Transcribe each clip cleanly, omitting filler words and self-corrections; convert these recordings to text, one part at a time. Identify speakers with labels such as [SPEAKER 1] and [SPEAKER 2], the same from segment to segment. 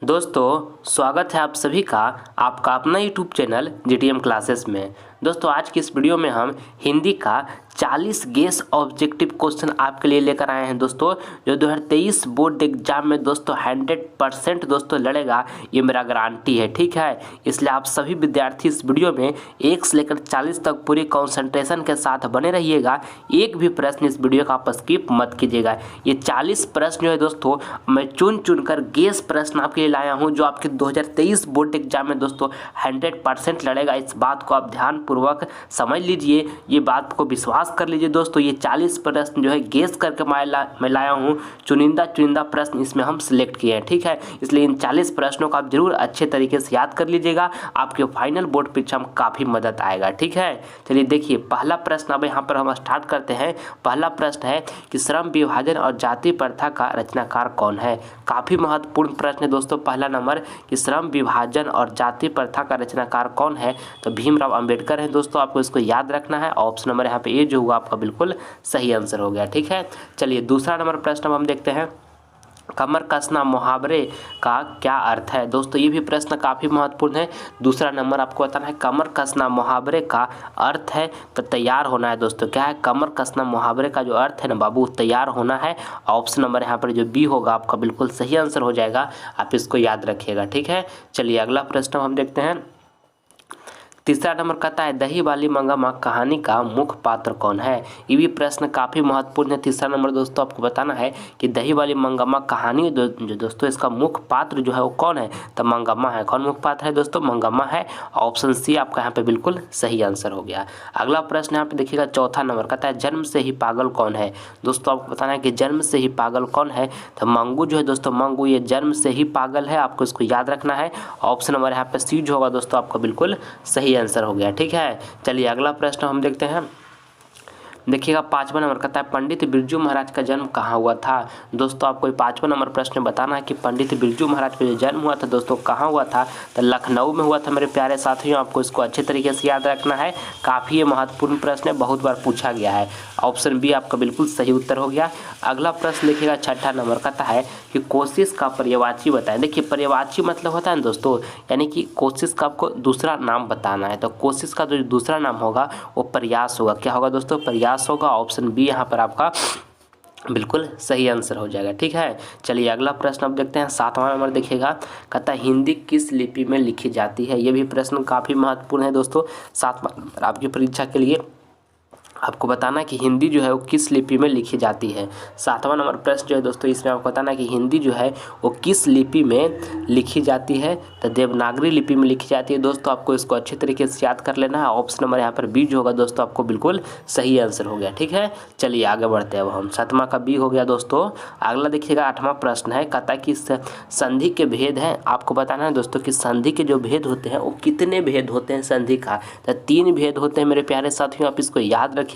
[SPEAKER 1] दोस्तों स्वागत है आप सभी का आपका अपना यूट्यूब चैनल जीटीएम क्लासेस में। दोस्तों आज की इस वीडियो में हम हिंदी का 40 गेस ऑब्जेक्टिव क्वेश्चन आपके लिए लेकर आए हैं दोस्तों, जो 2023 बोर्ड एग्जाम में दोस्तों 100% दोस्तों लड़ेगा, ये मेरा गारंटी है। ठीक है, इसलिए आप सभी विद्यार्थी इस वीडियो में 1 से लेकर 40 तक पूरी कंसंट्रेशन के साथ बने रहिएगा। एक भी प्रश्न इस वीडियो का आप स्किप मत कीजिएगा। ये 40 प्रश्न जो है दोस्तों मैं चुन चुन कर गेस प्रश्न आपके लिए लाया हूँ, जो आपके 2023 बोर्ड एग्जाम में दोस्तों 100% लड़ेगा। इस बात को आप ध्यानपूर्वक समझ लीजिए, ये बात को विश्वास कर लीजिए दोस्तों। ये 40 प्रश्न जो है गेस करके मैं लाया हूँ, चुनिंदा प्रश्न इसमें हम सिलेक्ट किए हैं। ठीक है, इसलिए इन 40 प्रश्नों को आप जरूर अच्छे तरीके से याद कर लीजिएगा, आपके फाइनल बोर्ड परीक्षा में काफ़ी मदद आएगा। ठीक है, चलिए देखिए पहला प्रश्न अब यहाँ पर हम स्टार्ट करते हैं। पहला प्रश्न है कि श्रम विभाजन और जाति प्रथा का रचनाकार कौन है। काफ़ी महत्वपूर्ण प्रश्न है दोस्तों। पहला नंबर कि श्रम विभाजन और जाति प्रथा का रचनाकार कौन है, तो भीमराव अंबेडकर है दोस्तों। आपको इसको याद रखना है। ऑप्शन नंबर यहाँ पे ए जो हुआ आपका बिल्कुल सही आंसर हो गया। ठीक है, चलिए दूसरा नंबर प्रश्न हम देखते हैं। कमर कसना मुहावरे का क्या अर्थ है। दोस्तों ये भी प्रश्न काफ़ी महत्वपूर्ण है। दूसरा नंबर आपको बताना है कमर कसना मुहावरे का अर्थ है तो तैयार होना है। दोस्तों क्या है, कमर कसना मुहावरे का जो अर्थ है ना बाबू, तैयार होना है। ऑप्शन नंबर यहाँ पर जो बी होगा आपका बिल्कुल सही आंसर हो जाएगा, आप इसको याद रखिएगा। ठीक है, चलिए अगला प्रश्न हम देखते हैं। तीसरा नंबर कहता है दही वाली मंगम्मा कहानी का मुख्य पात्र कौन है। ये भी प्रश्न काफ़ी महत्वपूर्ण है। तीसरा नंबर दोस्तों आपको बताना है कि दही वाली मंगम्मा कहानी जो दोस्तों इसका मुख्य पात्र जो है वो कौन है, तो मंगम्मा है। कौन मुख्य पात्र है दोस्तों, मंगम्मा है। ऑप्शन सी आपका यहाँ पे बिल्कुल सही आंसर हो गया। अगला प्रश्न यहाँ पे देखिएगा, चौथा नंबर कहता है जन्म से ही पागल कौन है। दोस्तों आपको बताना है कि जन्म से ही पागल कौन है, तो मंगू जो है दोस्तों, मंगू ये जन्म से ही पागल है। आपको इसको याद रखना है। ऑप्शन नंबर यहाँ पे सी जो होगा दोस्तों आपका बिल्कुल सही आंसर हो गया। ठीक है, चलिए अगला प्रश्न हम देखते हैं। देखिएगा पाँचवा नंबर कहता है पंडित बिरजू महाराज का जन्म कहाँ हुआ था। दोस्तों आपको पाँचवा नंबर प्रश्न बताना है कि पंडित बिरजू महाराज का जो जन्म हुआ था दोस्तों कहाँ हुआ था, तो लखनऊ में हुआ था मेरे प्यारे साथियों। आपको इसको अच्छे तरीके से याद रखना है। काफ़ी ये महत्वपूर्ण प्रश्न है, बहुत बार पूछा गया है। ऑप्शन बी आपका बिल्कुल सही उत्तर हो गया। अगला प्रश्न देखिएगा छठा नंबर कहता है कि कोशिश का पर्यायवाची बताएं। देखिए पर्यायवाची मतलब होता है दोस्तों, यानी कि कोशिश का आपको दूसरा नाम बताना है। तो कोशिश का जो दूसरा नाम होगा वो प्रयास होगा। क्या होगा दोस्तों, प्रयास होगा। ऑप्शन बी यहाँ पर आपका बिल्कुल सही आंसर हो जाएगा। ठीक है, चलिए अगला प्रश्न अब देखते हैं। सातवां नंबर देखिएगा, कहता है हिंदी किस लिपि में लिखी जाती है। ये भी प्रश्न काफ़ी महत्वपूर्ण है दोस्तों। सातवां नंबर आपकी परीक्षा के लिए आपको बताना है कि हिंदी जो है वो किस लिपि में लिखी जाती है। सातवां नंबर प्रश्न जो है दोस्तों इसमें आपको बताना है कि हिंदी जो है वो किस लिपि में लिखी जाती है, तो देवनागरी लिपि में लिखी जाती है। दोस्तों आपको इसको अच्छे तरीके से याद कर लेना है। ऑप्शन नंबर यहाँ पर बी जो होगा दोस्तों आपको बिल्कुल सही आंसर हो गया। ठीक है, चलिए आगे बढ़ते हैं। अब हम सातवां का बी हो गया दोस्तों। अगला देखिएगा आठवां प्रश्न है, कहता है कि संधि के भेद हैं। आपको बताना है दोस्तों कि संधि के जो भेद होते हैं वो कितने भेद होते हैं संधि का, तो 3 भेद होते हैं मेरे प्यारे साथियों। आप इसको याद रखिएगा।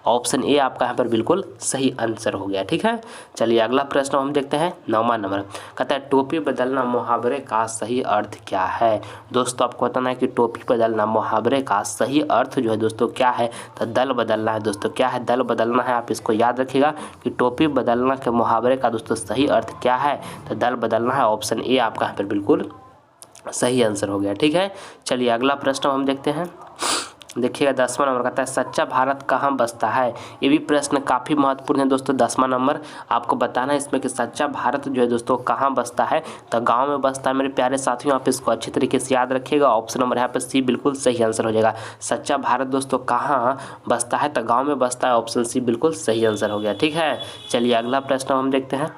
[SPEAKER 1] ऑप्शन ए आपका यहाँ पर बिल्कुल सही आंसर हो गया। ठीक है, चलिए अगला प्रश्न हम देखते हैं। 9वां नंबर कहता है टोपी बदलना मुहावरे का सही अर्थ क्या है। दोस्तों आपको बताना है कि टोपी बदलना मुहावरे का सही अर्थ जो है दोस्तों क्या है, तो दल बदलना है। दोस्तों क्या है, दल बदलना है। आप इसको याद रखिएगा कि टोपी बदलना के मुहावरे का दोस्तों सही अर्थ क्या है, तो दल बदलना है। ऑप्शन ए आपका यहाँ पर बिल्कुल सही आंसर हो गया। ठीक है, चलिए अगला प्रश्न हम देखते हैं। देखिएगा 10वां नंबर कहता है सच्चा भारत कहाँ बसता है। ये भी प्रश्न काफ़ी महत्वपूर्ण है दोस्तों। 10वां नंबर आपको बताना है इसमें कि सच्चा भारत जो है दोस्तों कहाँ बसता है, तो गांव में बसता है मेरे प्यारे साथियों। आप इसको अच्छे तरीके से याद रखिएगा। ऑप्शन नंबर यहाँ पर सी बिल्कुल सही आंसर हो जाएगा। सच्चा भारत दोस्तों कहाँ बसता है, तो गाँव में बसता है। ऑप्शन सी बिल्कुल सही आंसर हो गया। ठीक है, चलिए अगला प्रश्न हम देखते हैं।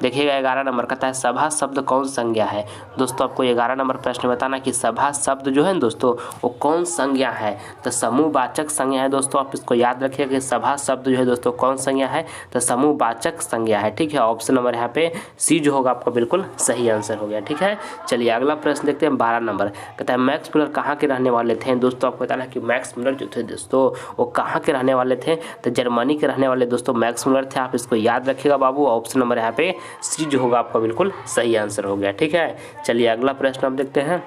[SPEAKER 1] देखिएगा 11 नंबर कहता है सभा शब्द कौन संज्ञा है। दोस्तों आपको 11 नंबर प्रश्न बताना कि सभा शब्द जो है ना दोस्तों वो कौन संज्ञा है, तो समूहवाचक संज्ञा है। दोस्तों आप इसको याद रखिएगा कि सभा शब्द जो है दोस्तों कौन संज्ञा है, तो समूहवाचक संज्ञा है। ठीक है, ऑप्शन नंबर यहाँ पे सी जो होगा आपका बिल्कुल सही आंसर हो गया। ठीक है, चलिए अगला प्रश्न देखते हैं। 12 नंबर कहता है मैक्स मुलर कहाँ के रहने वाले थे। दोस्तों आपको बताना है कि मैक्स मुलर जो थे दोस्तों वो कहाँ के रहने वाले थे, तो जर्मनी के रहने वाले दोस्तों मैक्स मुलर थे। आप इसको याद रखिएगा बाबू। ऑप्शन नंबर यहाँ पे सी जो होगा आपका बिल्कुल सही आंसर हो गया। ठीक है, चलिए अगला प्रश्न हम देखते हैं।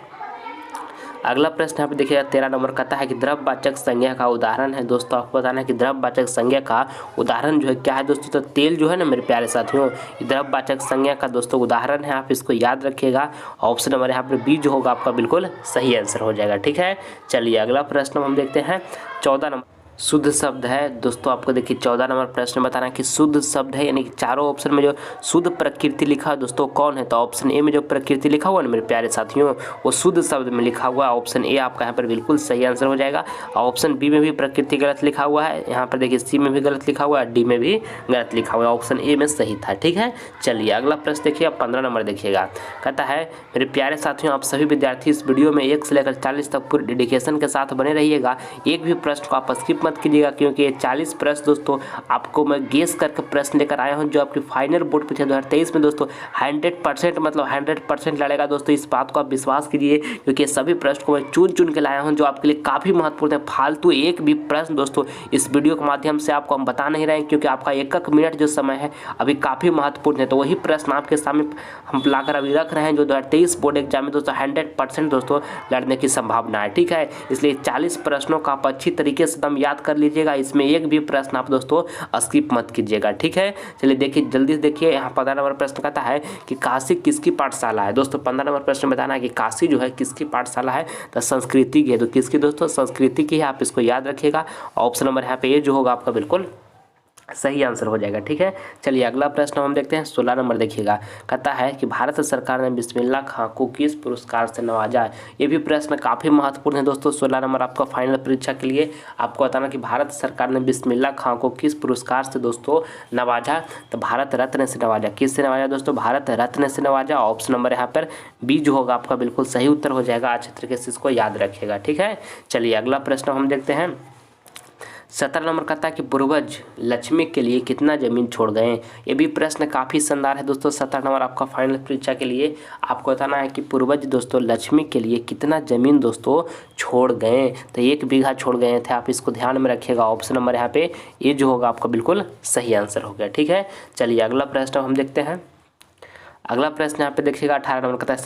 [SPEAKER 1] अगला प्रश्न यहाँ पे देखिएगा 13 नंबर कहता है कि द्रव्यवाचक संज्ञा का उदाहरण है। दोस्तों आपको बताना है कि द्रव्यवाचक संज्ञा का उदाहरण जो है क्या है दोस्तों, तो तेल जो है ना मेरे प्यारे साथियों, द्रव्यवाचक संज्ञा का दोस्तों उदाहरण है। आप इसको याद रखिएगा। ऑप्शन नंबर यहाँ पर बी जो होगा आपका बिल्कुल सही आंसर हो जाएगा। ठीक है, चलिए अगला प्रश्न हम देखते हैं 14 नंबर। शुद्ध शब्द है दोस्तों, आपको देखिए 14 नंबर प्रश्न बताना है कि शुद्ध शब्द है, यानी कि चारों ऑप्शन में जो शुद्ध प्रकृति लिखा है दोस्तों कौन है, तो ऑप्शन ए में जो प्रकृति लिखा हुआ है ना मेरे प्यारे साथियों, वो शुद्ध शब्द में लिखा हुआ है। ऑप्शन ए आपका यहाँ पर बिल्कुल सही आंसर हो जाएगा। ऑप्शन बी में भी प्रकृति गलत लिखा हुआ है, यहाँ पर देखिए सी में भी गलत लिखा हुआ है, डी में भी गलत लिखा हुआ है, ऑप्शन ए में सही था। ठीक है, चलिए अगला प्रश्न देखिएगा 15 नंबर देखिएगा। कहता है मेरे प्यारे साथियों, आप सभी विद्यार्थी इस वीडियो में 1 से लेकर 40 तक पूरी डेडिकेशन के साथ बने रहिएगा। एक भी प्रश्न को आप स्किप मत कीजिएगा, क्योंकि 40 प्रश्न दोस्तों आपको मैं गेस करके प्रश्न लेकर आया हूं, जो आपकी फाइनल बोर्ड परीक्षा 2023 में दोस्तों 100% मतलब 100% लड़ेगा दोस्तों। इस बात को आप विश्वास कीजिए, क्योंकि सभी प्रश्न को मैं चुन के लाया हूं, जो आपके लिए काफ़ी महत्वपूर्ण है। फालतू एक भी प्रश्न दोस्तों इस वीडियो के माध्यम से आपको हम बता नहीं रहे हैं, क्योंकि आपका एक मिनट जो समय है अभी काफ़ी महत्वपूर्ण है। तो वही प्रश्न आपके सामने हम लाकर अभी रख रहे हैं, जो 2023 बोर्ड एग्जाम में दोस्तों 100% दोस्तों लड़ने की संभावना है। ठीक है, इसलिए 40 प्रश्नों का आप अच्छी तरीके से एकदम याद कर लीजिएगा। इसमें एक भी प्रश्न आप दोस्तों स्किप मत कीजिएगा। ठीक है, चलिए देखिए जल्दी से देखिए। यहाँ 15 नंबर प्रश्न कहता है कि काशी किसकी पाठशाला है। दोस्तों 15 नंबर प्रश्न बताना है कि काशी जो है किसकी पाठशाला है, तो संस्कृति की है। तो किसकी दोस्तों, संस्कृति की है, आप इसको याद रखिएगा। ऑप्शन नंबर यहाँ पे ए जो होगा आपका बिल्कुल सही आंसर हो जाएगा। ठीक है, चलिए अगला प्रश्न हम देखते हैं 16 नंबर देखिएगा। कहता है कि भारत सरकार ने बिस्मिल्लाह खां को किस पुरस्कार से नवाजा है। ये भी प्रश्न काफ़ी महत्वपूर्ण है दोस्तों। 16 नंबर आपका फाइनल परीक्षा के लिए आपको बताना कि भारत सरकार ने बिस्मिल्लाह खां को किस पुरस्कार से दोस्तों नवाजा, तो भारत रत्न से नवाजा। किससे नवाजा दोस्तों, भारत रत्न से नवाजा। ऑप्शन नंबर यहाँ पर बी जो होगा आपका बिल्कुल सही उत्तर हो जाएगा। अच्छे तरीके से इसको याद रखिएगा। ठीक है, चलिए अगला प्रश्न हम देखते हैं 17 नंबर कहता है कि पूर्वज लक्ष्मी के लिए कितना जमीन छोड़ गए। ये भी प्रश्न काफ़ी शानदार है दोस्तों। 17 नंबर आपका फाइनल परीक्षा के लिए आपको बताना है कि पूर्वज दोस्तों लक्ष्मी के लिए कितना जमीन दोस्तों छोड़ गए, तो 1 बीघा छोड़ गए थे। आप इसको ध्यान में रखिएगा। ऑप्शन नंबर यहाँ पे ये जो होगा आपका बिल्कुल सही आंसर हो गया। ठीक है, चलिए अगला प्रश्न हम देखते हैं। अगला प्रश्न यहाँ पे देखिएगा 18 नंबर कहता है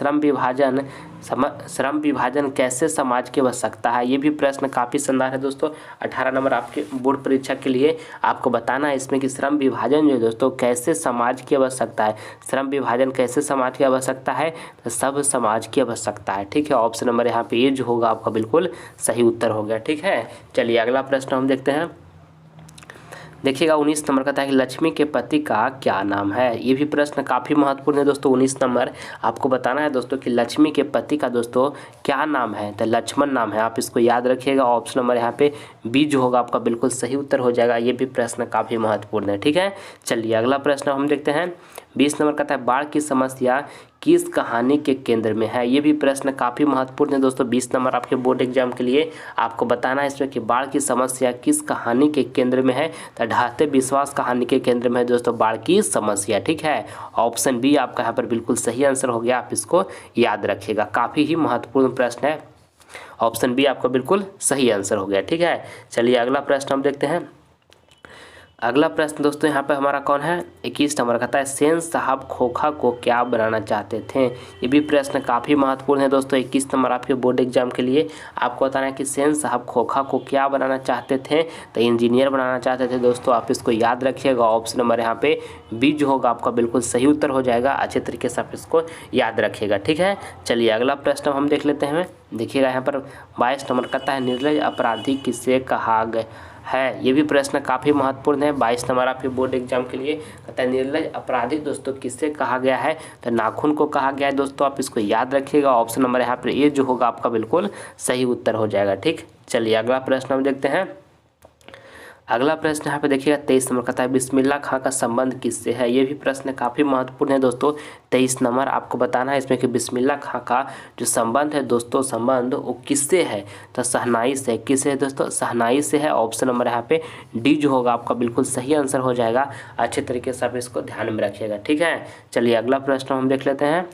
[SPEAKER 1] श्रम विभाजन कैसे समाज की आवश्यकता है। ये भी प्रश्न काफ़ी शानदार है दोस्तों। 18 नंबर आपके बोर्ड परीक्षा के लिए आपको बताना है इसमें कि श्रम विभाजन जो है दोस्तों कैसे समाज की आवश्यकता है। श्रम विभाजन कैसे समाज की आवश्यकता है, तो सब समाज की आवश्यकता है। ठीक है, ऑप्शन नंबर यहाँ पे ये जो होगा आपका बिल्कुल सही उत्तर हो गया। ठीक है, चलिए अगला प्रश्न हम देखते हैं। देखिएगा 19 नंबर कहता है कि लक्ष्मी के पति का क्या नाम है। ये भी प्रश्न काफ़ी महत्वपूर्ण है दोस्तों। 19 नंबर आपको बताना है दोस्तों कि लक्ष्मी के पति का दोस्तों क्या नाम है, तो लक्ष्मण नाम है। आप इसको याद रखिएगा। ऑप्शन नंबर यहाँ पे बी जो होगा आपका बिल्कुल सही उत्तर हो जाएगा। ये भी प्रश्न काफ़ी महत्वपूर्ण है। ठीक है, चलिए अगला प्रश्न हम देखते हैं। 20 नंबर कहता है बाढ़ की समस्या किस कहानी के केंद्र में है। ये भी प्रश्न काफ़ी महत्वपूर्ण है दोस्तों। 20 नंबर आपके बोर्ड एग्जाम के लिए आपको बताना है इसमें कि बाढ़ की समस्या किस कहानी के केंद्र में है, तो ढाते विश्वास कहानी के केंद्र में है दोस्तों बाढ़ की समस्या। ठीक है, ऑप्शन बी आपका यहाँ पर बिल्कुल सही आंसर हो गया। आप इसको याद रखिएगा, काफ़ी ही महत्वपूर्ण प्रश्न है। ऑप्शन बी आपका बिल्कुल सही आंसर हो गया। ठीक है, चलिए अगला प्रश्न हम देखते हैं। अगला प्रश्न दोस्तों यहाँ पे हमारा कौन है, 21 नंबर कहता है सेन साहब खोखा को क्या बनाना चाहते थे। ये भी प्रश्न काफ़ी महत्वपूर्ण है दोस्तों। 21 नंबर आपके बोर्ड एग्जाम के लिए आपको बताना है कि सेन साहब खोखा को क्या बनाना चाहते थे, तो इंजीनियर बनाना चाहते थे दोस्तों। आप इसको याद रखिएगा। ऑप्शन नंबर यहाँ पे बी जो होगा आपका बिल्कुल सही उत्तर हो जाएगा। अच्छे तरीके से आप इसको याद रखिएगा। ठीक है, चलिए अगला प्रश्न हम देख लेते हैं। देखिएगा यहाँ पर 22 नंबर कहता है निर्लज अपराधी किसे कहा गया है। ये भी प्रश्न काफ़ी महत्वपूर्ण है। 22 नंबर आपके बोर्ड एग्जाम के लिए कहता है निर्लज अपराधी दोस्तों किससे कहा गया है, तो नाखून को कहा गया है दोस्तों। आप इसको याद रखिएगा। ऑप्शन नंबर यहाँ पर ये जो होगा आपका बिल्कुल सही उत्तर हो जाएगा। ठीक, चलिए अगला प्रश्न हम देखते हैं। अगला प्रश्न यहाँ पे देखिएगा 23 नंबर कहता है बिस्मिल्लाह खां का संबंध किससे है। ये भी प्रश्न काफ़ी महत्वपूर्ण है दोस्तों। 23 नंबर आपको बताना है इसमें कि बिस्मिल्लाह खां का जो संबंध है दोस्तों, संबंध वो किससे है, तो शहनाई से। किससे है दोस्तों, शहनाई से है। ऑप्शन नंबर यहाँ पे डी जो होगा आपका बिल्कुल सही आंसर हो जाएगा। अच्छे तरीके से आप इसको ध्यान में रखिएगा। ठीक है, चलिए अगला प्रश्न हम देख लेते हैं।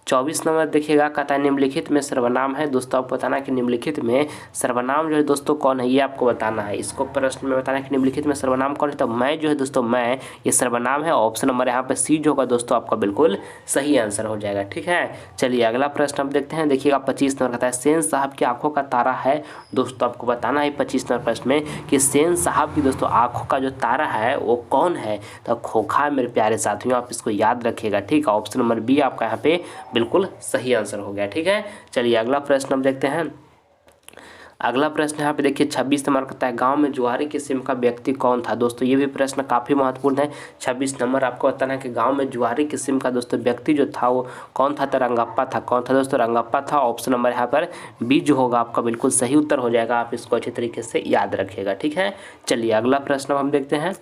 [SPEAKER 1] 24 नंबर देखिएगा, कहता है निम्नलिखित में सर्वनाम है। दोस्तों आपको बताना कि निम्नलिखित में सर्वनाम जो है दोस्तों कौन है, ये आपको बताना है। इसको प्रश्न में बताना है कि निम्नलिखित में सर्वनाम कौन है, तो मैं जो है दोस्तों मैं, ये सर्वनाम है। ऑप्शन नंबर यहाँ पे सी जो होगा दोस्तों आपका बिल्कुल सही आंसर हो जाएगा। ठीक है, चलिए अगला प्रश्न हम देखते हैं। देखिएगा 25 नंबर कहता है सेन साहब की आंखों का तारा है। दोस्तों आपको बताना है 25 नंबर प्रश्न में कि सेन साहब की दोस्तों आंखों का जो तारा है वो कौन है, तो खोखा मेरे प्यारे साथियों, आप इसको याद रखिएगा। ठीक है, ऑप्शन नंबर बी आपका यहाँ पे बिल्कुल सही आंसर हो गया। ठीक है, चलिए अगला प्रश्न हम देखते हैं। अगला प्रश्न यहाँ पे देखिए 26 नंबर कहता है गांव में जुआरी किस्म का व्यक्ति कौन था। दोस्तों ये भी प्रश्न काफ़ी महत्वपूर्ण है। 26 नंबर आपको बताना है कि गांव में जुआरी किस्म का दोस्तों व्यक्ति जो था वो कौन था, तो रंगप्पा था। कौन था दोस्तों, रंगप्पा था। ऑप्शन नंबर यहाँ पर बी जो होगा आपका बिल्कुल सही उत्तर हो जाएगा। आप इसको अच्छे तरीके से याद रखिएगा। ठीक है, चलिए अगला प्रश्न हम देखते हैं।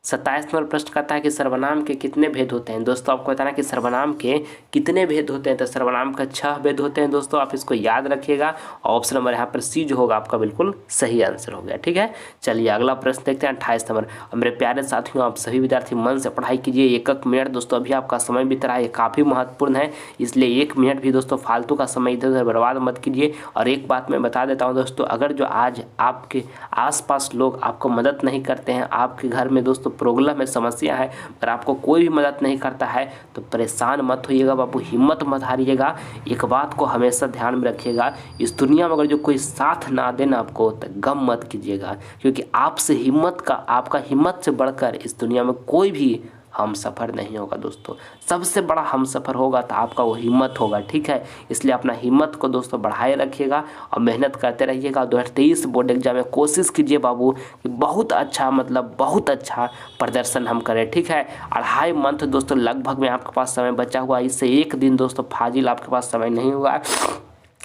[SPEAKER 1] 27 नंबर प्रश्न कहता है कि सर्वनाम के कितने भेद होते हैं। दोस्तों आपको बताना कि सर्वनाम के कितने भेद होते हैं, तो सर्वनाम का 6 भेद होते हैं। दोस्तों आप इसको याद रखिएगा। ऑप्शन नंबर यहाँ पर सी जो होगा आपका बिल्कुल सही आंसर हो गया। ठीक है, चलिए अगला प्रश्न देखते हैं 28 नंबर। और मेरे प्यारे साथियों, आप सभी विद्यार्थी मन से पढ़ाई कीजिए। 1 मिनट दोस्तों अभी आपका समय बीत रहा है, काफ़ी महत्वपूर्ण है, इसलिए 1 मिनट भी दोस्तों फालतू का समय इधर उधर बर्बाद मत कीजिए। और एक बात मैं बता देता हूँ दोस्तों, अगर जो आज आपके आसपास लोग आपको मदद नहीं करते हैं, आपके घर में दोस्तों प्रॉब्लम में समस्या है, अगर आपको कोई भी मदद नहीं करता है तो परेशान मत होइएगा बाबू, हिम्मत मत हारिएगा। एक बात को हमेशा ध्यान में रखिएगा, इस दुनिया में अगर जो कोई साथ ना देना आपको तो गम मत कीजिएगा, क्योंकि आपसे आपका हिम्मत से बढ़कर इस दुनिया में कोई भी हम सफ़र नहीं होगा दोस्तों। सबसे बड़ा हम सफ़र होगा तो आपका वो हिम्मत होगा। ठीक है, इसलिए अपना हिम्मत को दोस्तों बढ़ाए रखिएगा और मेहनत करते रहिएगा। 2023 बोर्ड एग्जाम में कोशिश कीजिए बाबू कि बहुत अच्छा बहुत अच्छा प्रदर्शन हम करें। ठीक है, 2.5 मंथ दोस्तों लगभग में आपके पास समय बचा हुआ, इससे एक दिन दोस्तों फाजिल आपके पास समय नहीं होगा।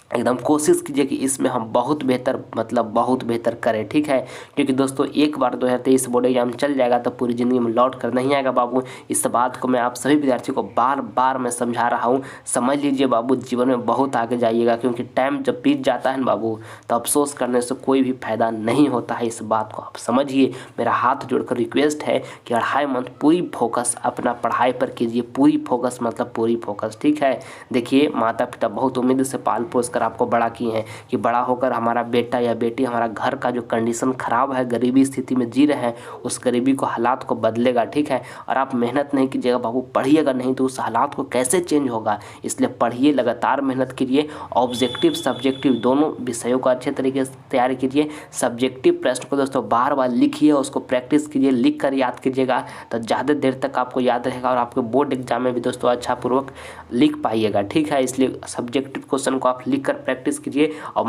[SPEAKER 1] एकदम कोशिश कीजिए कि इसमें हम बहुत बेहतर करें। ठीक है, क्योंकि दोस्तों एक बार 2023 बोर्ड एग्जाम चल जाएगा तो पूरी ज़िंदगी में लौट कर नहीं आएगा बाबू। इस बात को मैं आप सभी विद्यार्थियों को बार बार मैं समझा रहा हूँ, समझ लीजिए बाबू, जीवन में बहुत आगे जाइएगा, क्योंकि टाइम जब बीत जाता है ना बाबू तो अफसोस करने से कोई भी फायदा नहीं होता है। इस बात को आप समझिए। मेरा हाथ जोड़कर रिक्वेस्ट है कि 2.5 मंथ पूरी फोकस अपना पढ़ाई पर कीजिए, पूरी फोकस। ठीक है, देखिए माता पिता बहुत उम्मीद से पाल पोस कर आपको बड़ा किए हैं कि बड़ा होकर हमारा बेटा या बेटी हमारा घर का जो कंडीशन खराब है, गरीबी स्थिति में जी रहे हैं, उस गरीबी को हालात को बदलेगा। ठीक है, और आप मेहनत नहीं कीजिएगा बाबू, पढ़िएगा नहीं तो उस हालात को कैसे चेंज होगा। इसलिए पढ़िए, लगातार मेहनत कीजिए। ऑब्जेक्टिव सब्जेक्टिव दोनों विषयों का अच्छे तरीके से तैयारी कीजिए। सब्जेक्टिव प्रश्न को दोस्तों बार बार लिखिए, उसको प्रैक्टिस कीजिए, लिख कर याद कीजिएगा तो ज़्यादा देर तक आपको याद रहेगा और आपके बोर्ड एग्जाम में भी दोस्तों अच्छा पूर्वक लिख पाइएगा। ठीक है, इसलिए सब्जेक्टिव क्वेश्चन को आप लिख कर प्रैक्टिस कीजिए। और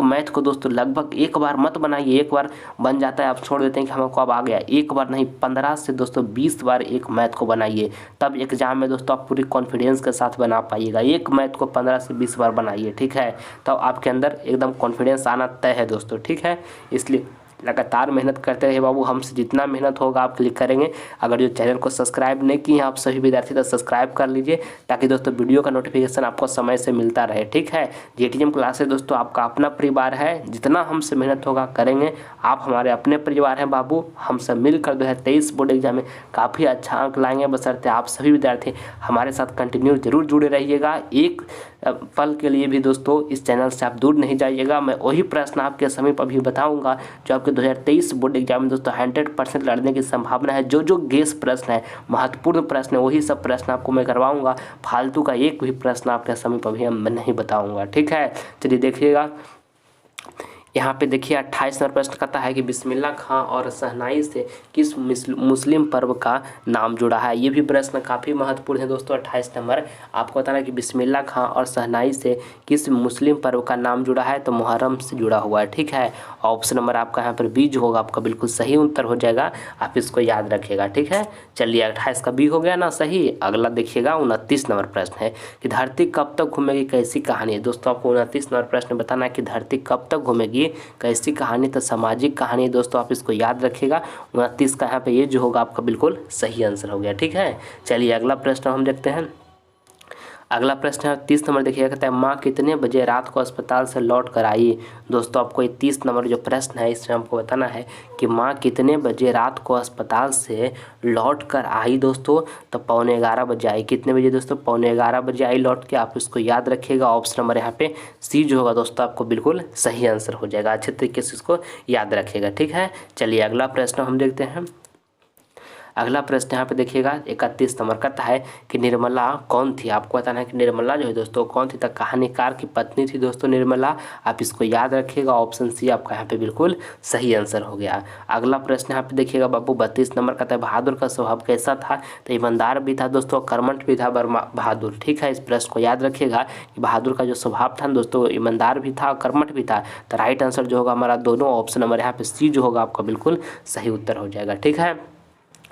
[SPEAKER 1] मैथ को दोस्तों लगभग एक बार मत बनाइए, एक बार बन जाता है आप छोड़ देते हैं कि हमको अब आ गया। एक बार नहीं, 15 से दोस्तों 20 बार एक मैथ को बनाइए, तब एग्जाम में दोस्तों आप पूरी कॉन्फिडेंस के साथ बना पाइएगा। एक मैथ को 15 से 20 बार बनाइए। ठीक है, तो आपके अंदर एकदम कॉन्फिडेंस आना तय है दोस्तों। ठीक है, इसलिए लगातार मेहनत करते रहे बाबू, हमसे जितना मेहनत होगा आपके लिए करेंगे। अगर जो चैनल को सब्सक्राइब नहीं किए हैं आप सभी विद्यार्थी तो सब्सक्राइब कर लीजिए, ताकि दोस्तों वीडियो का नोटिफिकेशन आपको समय से मिलता रहे। ठीक है, जेटीएम क्लासेस दोस्तों आपका अपना परिवार है, जितना हमसे मेहनत होगा करेंगे। आप हमारे अपने परिवार हैं बाबू, हम सब मिलकर 2023 बोर्ड एग्जाम में काफ़ी अच्छा अंक लाएंगे, बशर्ते आप सभी विद्यार्थी हमारे साथ कंटिन्यू जरूर जुड़े रहिएगा। एक पल के लिए भी दोस्तों इस चैनल से आप दूर नहीं जाइएगा। मैं वही प्रश्न आपके समीप अभी बताऊंगा जो आपके 2023 बोर्ड एग्जाम में दोस्तों 100% लड़ने की संभावना है। जो गेस प्रश्न है, महत्वपूर्ण प्रश्न है, वही सब प्रश्न आपको मैं करवाऊंगा। फालतू का एक भी प्रश्न आपके समीप अभी मैं नहीं बताऊंगा। ठीक है, चलिए देखिएगा यहाँ पे देखिए 28 नंबर प्रश्न कहता है कि बिस्मिल्लाह खां और शहनाई से किस मुस्लिम पर्व का नाम जुड़ा है। ये भी प्रश्न काफ़ी महत्वपूर्ण है दोस्तों। 28 नंबर आपको बताना है कि बिस्मिल्लाह खां और शहनाई से किस मुस्लिम पर्व का नाम जुड़ा है, तो मुहर्रम से जुड़ा हुआ है। ठीक है, ऑप्शन नंबर आपका यहाँ पर बी जो होगा आपका बिल्कुल सही उत्तर हो जाएगा, आप इसको याद रखिएगा। ठीक है, चलिए 28 का बी हो गया ना सही। अगला देखिएगा 29 नंबर प्रश्न है कि धरती कब तक घूमेगी, कैसी कहानी है। दोस्तों आपको 29 नंबर प्रश्न बताना है कि धरती कब तक घूमेगी, कैसी कहानी, तो सामाजिक कहानी है दोस्तों, आप इसको याद रखिएगा। 29 का यहाँ पे ये जो होगा आपका बिल्कुल सही आंसर हो गया। ठीक है, चलिए अगला प्रश्न हम देखते हैं। अगला प्रश्न है 30 नंबर, देखिएगा, कहता है माँ कितने बजे रात को अस्पताल से लौट कर आई। दोस्तों आपको ये 30 नंबर जो प्रश्न है इसमें हमको बताना है कि माँ कितने बजे रात को अस्पताल से लौट कर आई। दोस्तों तो 11:15 बजे आई। कितने बजे दोस्तों? 11:15 बजे आई लौट के। आप इसको याद रखिएगा, ऑप्शन नंबर यहाँ पे सी जो होगा दोस्तों आपको बिल्कुल सही आंसर हो जाएगा। अच्छे तरीके से इसको याद रखिएगा, ठीक है। चलिए अगला प्रश्न हम देखते हैं। अगला प्रश्न यहाँ पे देखिएगा 31 नंबर, कहता है कि निर्मला कौन थी। आपको बताना है कि निर्मला जो है दोस्तों कौन थी। तो कहानीकार की पत्नी थी दोस्तों निर्मला। आप इसको याद रखिएगा, ऑप्शन सी आपका यहाँ पे बिल्कुल सही आंसर हो गया। अगला प्रश्न यहाँ पे देखिएगा बाबू 32 नंबर, कहता है बहादुर का स्वभाव कैसा था। तो ईमानदार भी था दोस्तों, कर्मठ भी था बहादुर, ठीक है। इस प्रश्न को याद रखिएगा कि बहादुर का जो स्वभाव था दोस्तों ईमानदार भी था, कर्मठ भी था। तो राइट आंसर जो होगा हमारा दोनों ऑप्शन नंबर यहाँ पे सी जो होगा आपका बिल्कुल सही उत्तर हो जाएगा, ठीक है।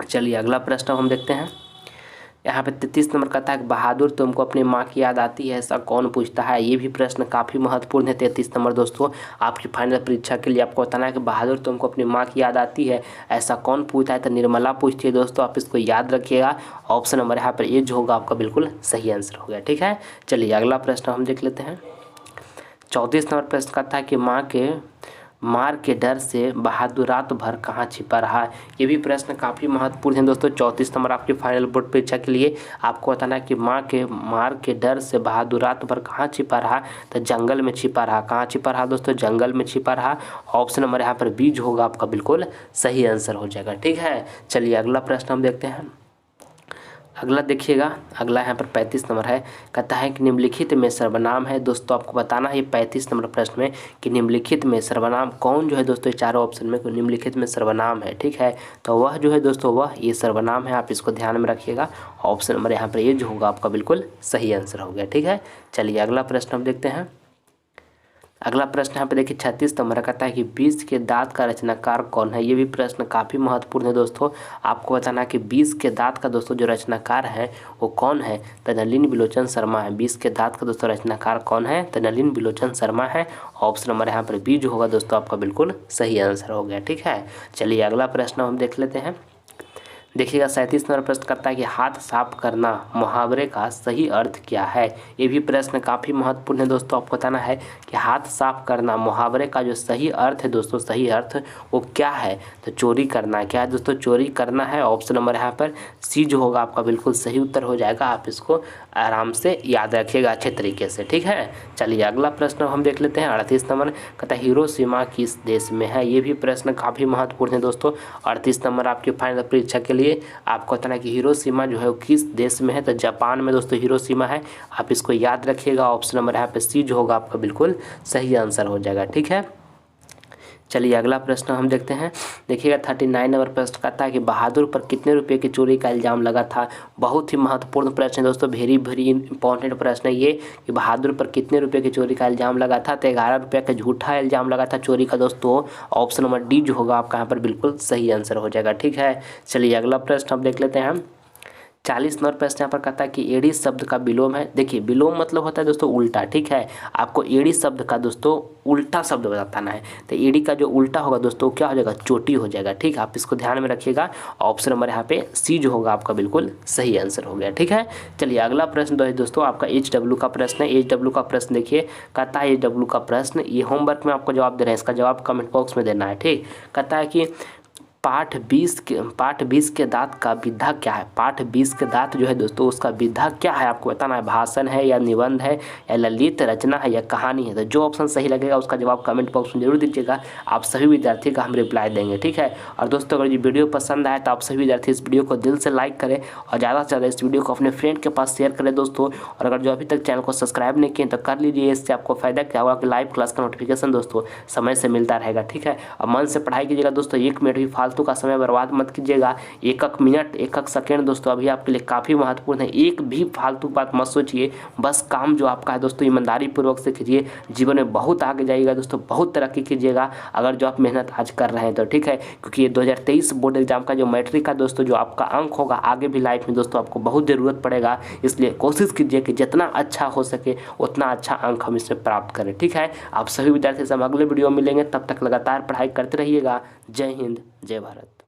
[SPEAKER 1] चलिए अगला प्रश्न हम देखते हैं। यहाँ पे 33 नंबर कहता है कि बहादुर तुमको अपनी माँ की याद आती है, ऐसा कौन पूछता है। ये भी प्रश्न काफ़ी महत्वपूर्ण है। 33 नंबर दोस्तों आपकी फाइनल परीक्षा के लिए आपको बताना है कि बहादुर तुमको अपनी माँ की याद आती है, ऐसा कौन पूछता है। तो निर्मला पूछती है दोस्तों, आप इसको याद रखिएगा। ऑप्शन नंबर यहाँ पर ए जो होगा आपका बिल्कुल सही आंसर हो गया, ठीक है। चलिए अगला प्रश्न हम देख लेते हैं। 34 नंबर प्रश्न कहता है कि मार के डर से बहादुर रात भर कहाँ छिपा रहा। ये भी प्रश्न काफ़ी महत्वपूर्ण है दोस्तों। 34 नंबर आपकी फाइनल बोर्ड परीक्षा के लिए आपको बताना है कि मार के डर से बहादुर रात भर कहाँ छिपा रहा। तो जंगल में छिपा रहा। कहाँ छिपा रहा दोस्तों? जंगल में छिपा रहा। ऑप्शन नंबर यहाँ पर बी जो होगा आपका बिल्कुल सही आंसर हो जाएगा, ठीक है। चलिए अगला प्रश्न हम देखते हैं। अगला देखिएगा, अगला यहाँ पर 35 नंबर है, कहता है कि निम्नलिखित में सर्वनाम है। दोस्तों आपको बताना है 35 नंबर प्रश्न में कि निम्नलिखित में सर्वनाम कौन जो है दोस्तों चारों ऑप्शन में निम्नलिखित में सर्वनाम है, ठीक है। तो वह जो है दोस्तों वह ये सर्वनाम है, आप इसको ध्यान में रखिएगा। ऑप्शन नंबर यहाँ पर ये जो होगा आपका बिल्कुल सही आंसर हो गया, ठीक है। चलिए अगला प्रश्न हम देखते हैं। अगला प्रश्न यहाँ पे देखिए 36 नंबर कहता है कि 20 के दांत का रचनाकार कौन है। ये भी प्रश्न काफ़ी महत्वपूर्ण है दोस्तों। आपको बताना है कि 20 के दांत का दोस्तों जो रचनाकार है वो कौन है। तो नलिन बिलोचन शर्मा है। 20 के दांत का दोस्तों रचनाकार कौन है। तो नलिन बिलोचन शर्मा है। ऑप्शन नंबर यहाँ पर बी जो होगा दोस्तों आपका बिल्कुल सही आंसर हो गया, ठीक है। चलिए अगला प्रश्न हम देख लेते हैं। देखिएगा 37 नंबर प्रश्न करता है कि हाथ साफ करना मुहावरे का सही अर्थ क्या है। ये भी प्रश्न काफ़ी महत्वपूर्ण है दोस्तों। आपको बताना है कि हाथ साफ करना मुहावरे का जो सही अर्थ है दोस्तों, सही अर्थ वो क्या है। तो चोरी करना, क्या है दोस्तों? चोरी करना है। ऑप्शन नंबर यहाँ पर सी जो होगा आपका बिल्कुल सही उत्तर हो जाएगा। आप इसको आराम से याद रखिएगा अच्छे तरीके से, ठीक है। चलिए अगला प्रश्न हम देख लेते हैं। 38 नंबर कहता है हिरोशिमा किस देश में है। ये भी प्रश्न काफ़ी महत्वपूर्ण है दोस्तों। 38 नंबर आपकी फाइनल परीक्षा के लिए आपको बताना है कि हिरोशिमा जो है वो किस देश में है। तो जापान में दोस्तों हिरोशिमा है। आप इसको याद रखिएगा। ऑप्शन नंबर यहाँ पे सी जो होगा आपका बिल्कुल सही आंसर हो जाएगा, ठीक है। चलिए अगला प्रश्न हम देखते हैं। देखिएगा 39 नंबर प्रश्न कहता है कि बहादुर पर कितने रुपए की चोरी का इल्ज़ाम लगा था। बहुत ही महत्वपूर्ण प्रश्न है दोस्तों, वेरी इंपॉर्टेंट प्रश्न है ये कि बहादुर पर कितने रुपए की चोरी का इल्ज़ाम लगा था। तो 11 रुपये का झूठा इल्ज़ाम लगा था चोरी का दोस्तों। ऑप्शन नंबर डी जो होगा आपका यहाँ पर बिल्कुल सही आंसर हो जाएगा, ठीक है। चलिए अगला प्रश्न हम देख लेते हैं। 40 नंबर प्रश्न यहाँ पर कहता है कि एड़ी शब्द का विलोम है। देखिए विलोम मतलब होता है दोस्तों उल्टा, ठीक है। आपको एड़ी शब्द का दोस्तों उल्टा शब्द बताना है। तो एड़ी का जो उल्टा होगा दोस्तों क्या हो जाएगा? चोटी हो जाएगा, ठीक है। आप इसको ध्यान में रखिएगा। ऑप्शन नंबर यहाँ पे सी जो होगा आपका बिल्कुल सही आंसर हो गया, ठीक है। चलिए अगला प्रश्न दोस्तों आपका HW का प्रश्न है। HW का प्रश्न देखिए, कहता है HW का प्रश्न, ये होमवर्क में आपको जवाब दे रहे हैं, इसका जवाब कमेंट बॉक्स में देना है, ठीक। कहता है कि पाठ 20 के दांत का विधा क्या है। पाठ 20 के दांत जो है दोस्तों उसका विधा क्या है आपको बताना है। भाषण है या निबंध है या ललित रचना है या कहानी है। तो जो ऑप्शन सही लगेगा उसका जवाब कमेंट बॉक्स में जरूर दीजिएगा। आप सभी विद्यार्थी का हम रिप्लाई देंगे, ठीक है। और दोस्तों अगर ये वीडियो पसंद आए तो आप सभी विद्यार्थी इस वीडियो को दिल से लाइक करें और ज़्यादा से ज़्यादा इस वीडियो को अपने फ्रेंड के पास शेयर करें दोस्तों। और अगर जो अभी तक चैनल को सब्सक्राइब नहीं किए तो कर लीजिए। इससे आपको फायदा क्या होगा कि लाइव क्लास का नोटिफिकेशन दोस्तों समय से मिलता रहेगा, ठीक है। और मन से पढ़ाई कीजिएगा दोस्तों। 1 मिनट भी फालतू का समय बर्बाद मत कीजिएगा। एक मिनट 1 सेकेंड दोस्तों अभी आपके लिए काफ़ी महत्वपूर्ण है। एक भी फालतू बात मत सोचिए, बस काम जो आपका है दोस्तों ईमानदारी पूर्वक से कीजिए। जीवन में बहुत आगे जाइएगा दोस्तों, बहुत तरक्की कीजिएगा अगर जो आप मेहनत आज कर रहे हैं तो, ठीक है। क्योंकि ये 2023 बोर्ड एग्जाम का जो मैट्रिक का दोस्तों जो आपका अंक होगा आगे भी लाइफ में दोस्तों आपको बहुत ज़रूरत पड़ेगा। इसलिए कोशिश कीजिए कि जितना अच्छा हो सके उतना अच्छा अंक हम इसमें प्राप्त करें, ठीक है। आप सभी विद्यार्थी से हम अगले वीडियो में मिलेंगे, तब तक लगातार पढ़ाई करते रहिएगा। जय हिंद, जय भारत।